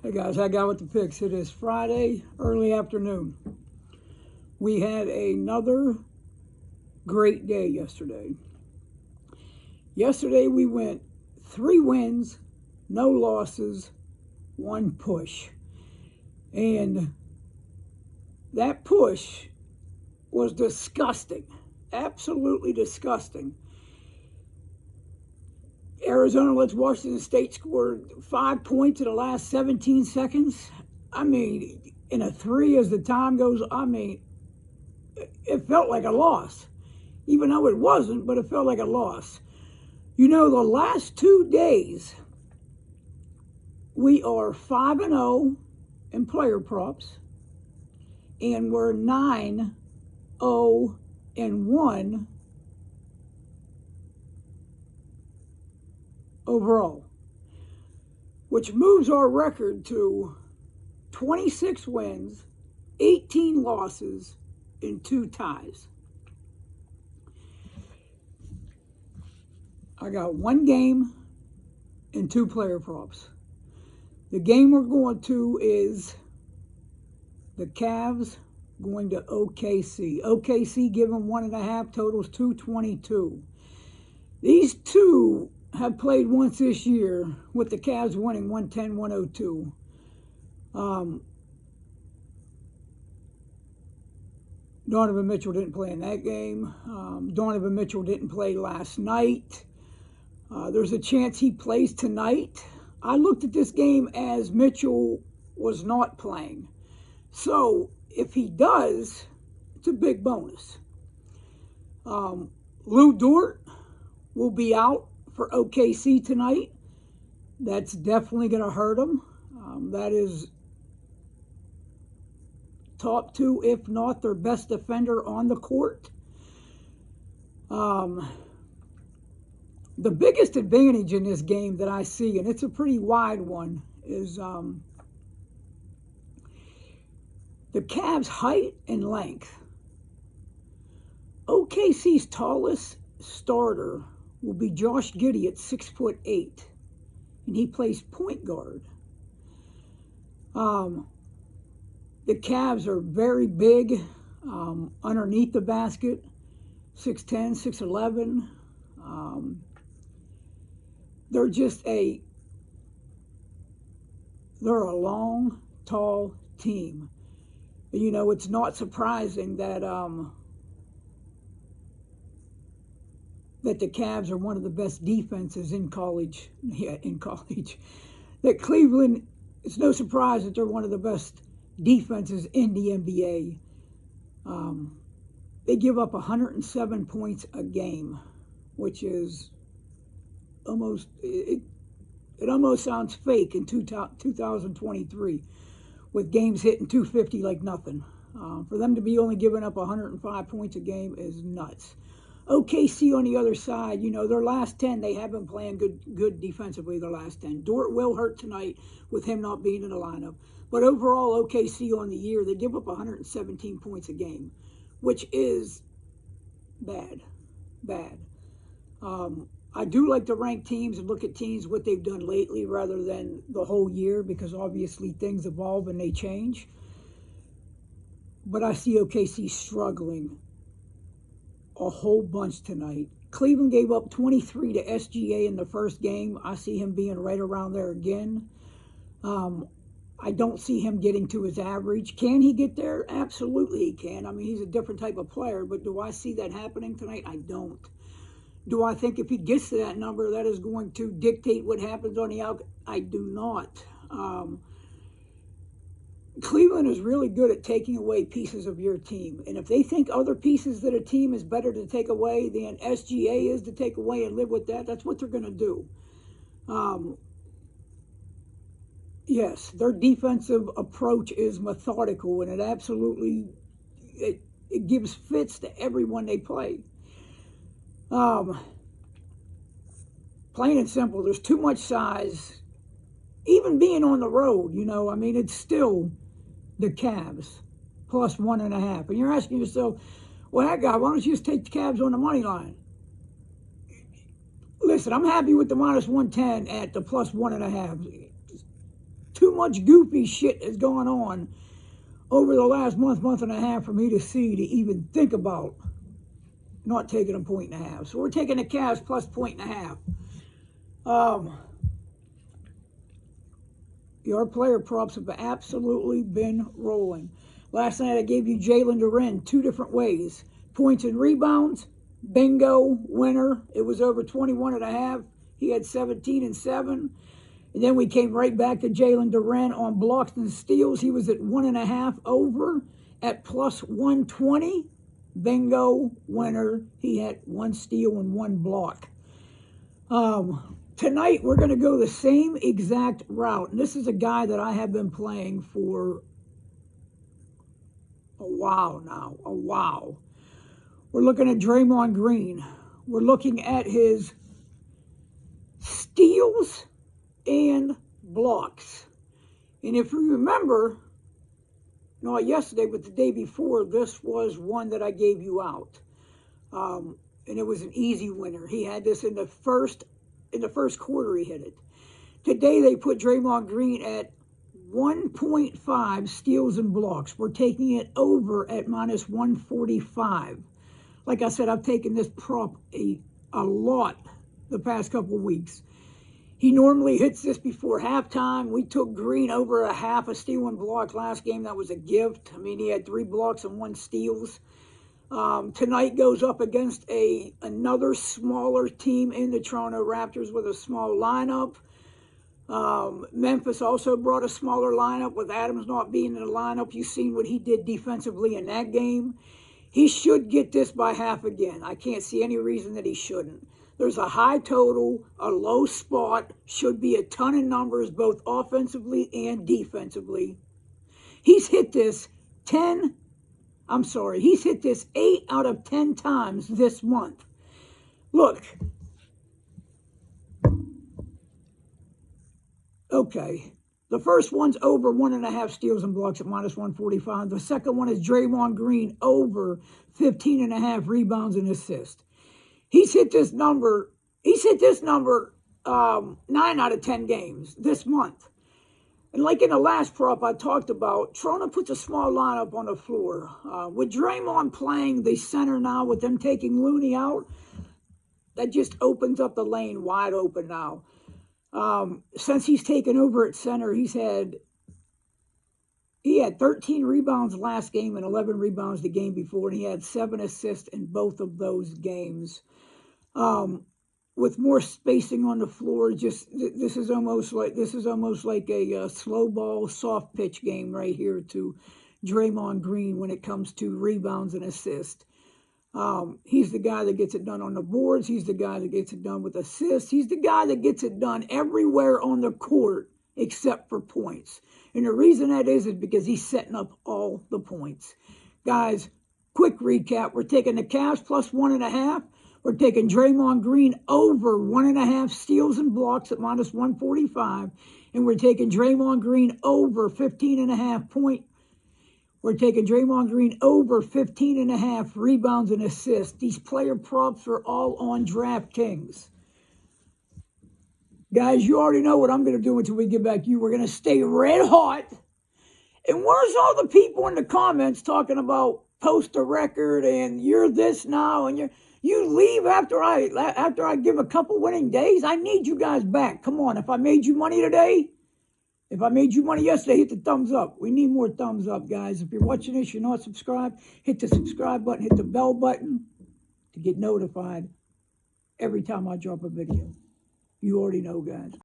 Hey guys, I got with the picks. It is Friday, early afternoon. We had another great day yesterday. Yesterday we went 3 wins, no losses, 1 push. And that push was disgusting. Absolutely disgusting. Arizona lets Washington State score 5 points in the last 17 seconds. I mean, in a 3 as the time goes, it felt like a loss. Even though it wasn't, but it felt like a loss. You know, the last 2 days, we are 5-0 in player props, and we're 9-0-1 overall, which moves our record to 26 wins, 18 losses, and 2 ties. I got 1 game and 2 player props. The game we're going to is the Cavs going to OKC. OKC given 1.5, totals 222. These two have played once this year, with the Cavs winning 110-102. Donovan Mitchell didn't play in that game. Donovan Mitchell didn't play last night. There's a chance he plays tonight. I looked at this game as Mitchell was not playing. So if he does, it's a big bonus. Lou Dort will be out for OKC tonight. That's definitely going to hurt him. That is top 2, if not their best defender on the court. The biggest advantage in this game that I see, and it's a pretty wide one, is the Cavs' height and length. OKC's tallest starter will be Josh Giddey at 6'8", and he plays point guard. The Cavs are very big underneath the basket, 6'10", 6'11". They're a long, tall team. You know, it's not surprising that that the Cavs are one of the best defenses in college. That Cleveland, it's no surprise that they're one of the best defenses in the NBA. They give up 107 points a game, which is it almost sounds fake in 2023, with games hitting 250 like nothing. For them to be only giving up 105 points a game is nuts. OKC on the other side, you know, their last 10, they have been playing good defensively their last 10. Dort will hurt tonight with him not being in the lineup. But overall, OKC on the year, they give up 117 points a game, which is bad. I do like to rank teams and look at teams, what they've done lately, rather than the whole year, because obviously things evolve and they change. But I see OKC struggling a whole bunch tonight. Cleveland gave up 23 to SGA in the first game. I see him being right around there again. I don't see him getting to his average. Can he get there? Absolutely he can. I mean, he's a different type of player, but do I see that happening tonight? I don't. Do I think if he gets to that number, that is going to dictate what happens on the out? I do not. Cleveland is really good at taking away pieces of your team. And if they think other pieces that a team is better to take away than SGA is to take away and live with that, that's what they're going to do. Yes, their defensive approach is methodical, and it absolutely it gives fits to everyone they play. Plain and simple, there's too much size. Even being on the road, you know, I mean, it's still the Cavs plus 1.5. And you're asking yourself, well, heck, guy, why don't you just take the Cavs on the money line? Listen, I'm happy with the minus 110 at the plus 1.5. too much goofy shit has gone on over the last month and a half for me to see to even think about not taking a 1.5. So we're taking the Cavs plus 1.5. Your player props have absolutely been rolling. Last night I gave you Jalen Duren 2 different ways. Points and rebounds, bingo, winner. It was over 21.5. He had 17 and 7. And then we came right back to Jalen Duren on blocks and steals. He was at 1.5 over at plus 120. Bingo, winner. He had 1 steal and 1 block. Tonight we're going to go the same exact route. And this is a guy that I have been playing for a while now. A while. We're looking at Draymond Green. We're looking at his steals and blocks. And if you remember, not yesterday, but the day before, this was one that I gave you out. And it was an easy winner. He had this in the first quarter, he hit it. Today they put Draymond Green at 1.5 steals and blocks. We're taking it over at minus 145. Like I said, I've taken this prop a lot the past couple of weeks. He normally hits this before halftime. We took Green over a half a steal and block last game. That was a gift. I mean, he had 3 blocks and 1 steals. Tonight goes up against another smaller team in the Toronto Raptors with a small lineup. Memphis also brought a smaller lineup with Adams not being in the lineup. You've seen what he did defensively in that game. He should get this by half again. I can't see any reason that he shouldn't. There's a high total, a low spot, should be a ton of numbers both offensively and defensively. He's hit this 8 out of 10 times this month. Look. Okay. The first one's over 1.5 steals and blocks at minus 145. The second one is Draymond Green over 15.5 rebounds and assists. He's hit this number 9 out of 10 games this month. And like in the last prop I talked about, Toronto puts a small lineup on the floor. With Draymond playing the center now, with them taking Looney out, that just opens up the lane wide open now. Since he's taken over at center, he had 13 rebounds last game and 11 rebounds the game before, and he had 7 assists in both of those games. With more spacing on the floor, this is almost like a slow ball, soft pitch game right here to Draymond Green when it comes to rebounds and assists. He's the guy that gets it done on the boards. He's the guy that gets it done with assists. He's the guy that gets it done everywhere on the court except for points. And the reason that is because he's setting up all the points. Guys, quick recap. We're taking the Cavs plus 1.5. We're taking Draymond Green over 1.5 steals and blocks at minus 145. And we're taking Draymond Green over 15.5 points. We're taking Draymond Green over 15.5 rebounds and assists. These player props are all on DraftKings. Guys, you already know what I'm going to do until we get back to you. We're going to stay red hot. And where's all the people in the comments talking about post a record and you're this now and you leave after I give a couple winning days? I need you guys back. Come on, if I made you money today, if I made you money yesterday, hit the thumbs up. We need more thumbs up, guys. If you're watching this, you're not subscribed, hit the subscribe button, hit the bell button to get notified every time I drop a video. You already know, guys.